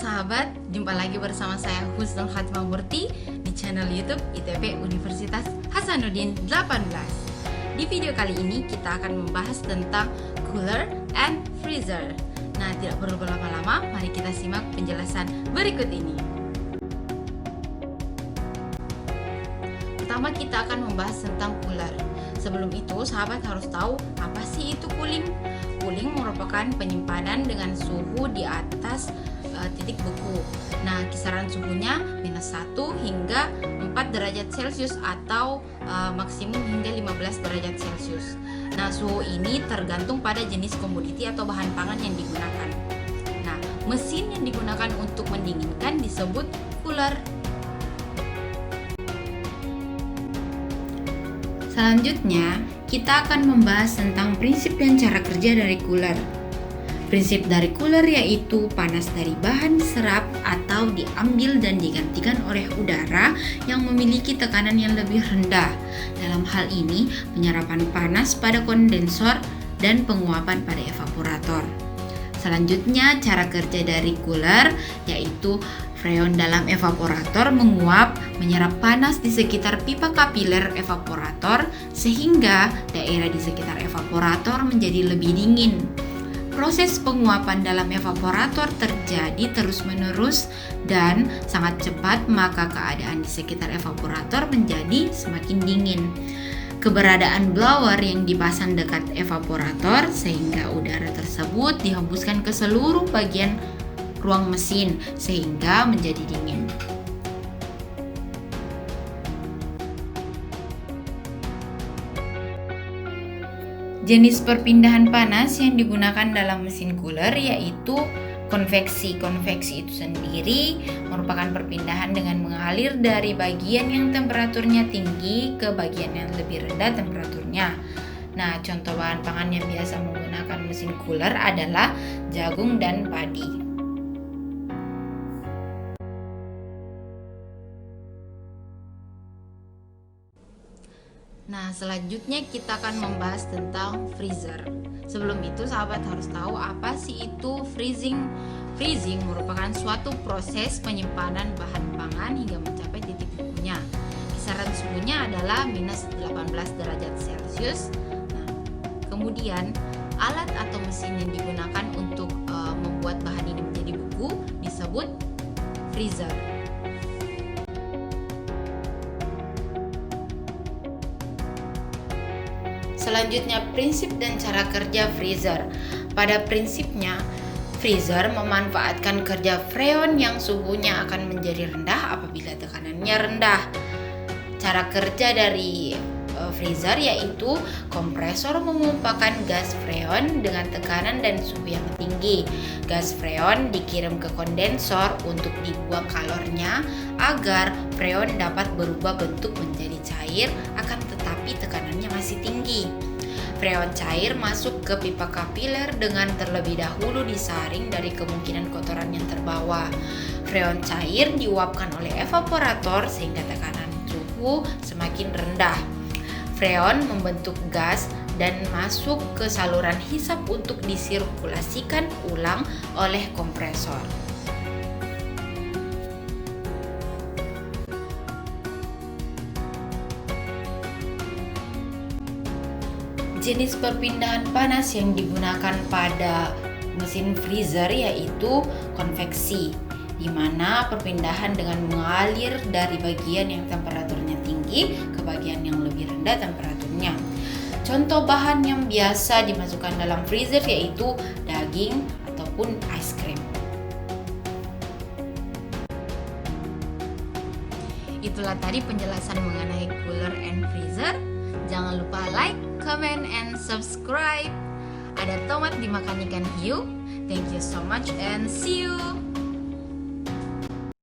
sahabat, jumpa lagi bersama saya Husnul Khatimah Murti di channel YouTube ITB Universitas Hasanuddin 18. Di video kali ini kita akan membahas tentang cooler and freezer. Nah, tidak perlu berlama-lama, mari kita simak penjelasan berikut ini. Pertama, kita akan membahas tentang cooler. Sebelum itu, sahabat harus tahu apa sih itu cooling. Cooling merupakan penyimpanan dengan suhu di atas titik beku. Nah, kisaran suhunya -1 hingga 4 derajat Celcius atau maksimum hingga 15 derajat Celcius. Nah, suhu ini tergantung pada jenis komoditi atau bahan pangan yang digunakan. Nah, mesin yang digunakan untuk mendinginkan disebut cooler. Selanjutnya, kita akan membahas tentang prinsip dan cara kerja dari cooler. Prinsip dari cooler yaitu panas dari bahan diserap atau diambil dan digantikan oleh udara yang memiliki tekanan yang lebih rendah. Dalam hal ini, penyerapan panas pada kondensor dan penguapan pada evaporator. Selanjutnya, cara kerja dari cooler yaitu freon dalam evaporator menguap, menyerap panas di sekitar pipa kapiler evaporator sehingga daerah di sekitar evaporator menjadi lebih dingin. Proses penguapan dalam evaporator terjadi terus-menerus dan sangat cepat, maka keadaan di sekitar evaporator menjadi semakin dingin. Keberadaan blower yang dipasang dekat evaporator sehingga udara tersebut dihembuskan ke seluruh bagian ruang mesin sehingga menjadi dingin. Jenis perpindahan panas yang digunakan dalam mesin cooler yaitu konveksi. Konveksi itu sendiri merupakan perpindahan dengan mengalir dari bagian yang temperaturnya tinggi ke bagian yang lebih rendah temperaturnya. Nah, contoh bahan pangan yang biasa menggunakan mesin cooler adalah jagung dan padi. Nah, selanjutnya kita akan membahas tentang freezer. Sebelum itu, sahabat harus tahu apa sih itu freezing. Freezing merupakan suatu proses penyimpanan bahan pangan hingga mencapai titik bekunya. Kisaran suhunya adalah -18 derajat Celcius. Nah, kemudian alat atau mesin yang digunakan untuk membuat bahan ini menjadi beku disebut freezer. Selanjutnya, prinsip dan cara kerja freezer. Pada prinsipnya, freezer memanfaatkan kerja freon yang suhunya akan menjadi rendah apabila tekanannya rendah. Cara kerja dari freezer yaitu kompresor mengumpulkan gas freon dengan tekanan dan suhu yang tinggi. Gas freon dikirim ke kondensor untuk dibuang kalornya agar freon dapat berubah bentuk menjadi cair, akan tetapi tekanannya masih tinggi. Freon cair masuk ke pipa kapiler dengan terlebih dahulu disaring dari kemungkinan kotoran yang terbawa. Freon cair diuapkan oleh evaporator sehingga tekanan suhu semakin rendah. Freon membentuk gas dan masuk ke saluran hisap untuk disirkulasikan ulang oleh kompresor. Jenis perpindahan panas yang digunakan pada mesin freezer yaitu konveksi, di mana perpindahan dengan mengalir dari bagian yang temperaturnya tinggi ke bagian yang lebih rendah temperaturnya. Contoh bahan yang biasa dimasukkan dalam freezer yaitu daging ataupun es krim. Itulah tadi penjelasan mengenai cooler and freezer. Jangan lupa like, comment, and subscribe. Ada tomat dimakan ikan hiu. Thank you so much and see you.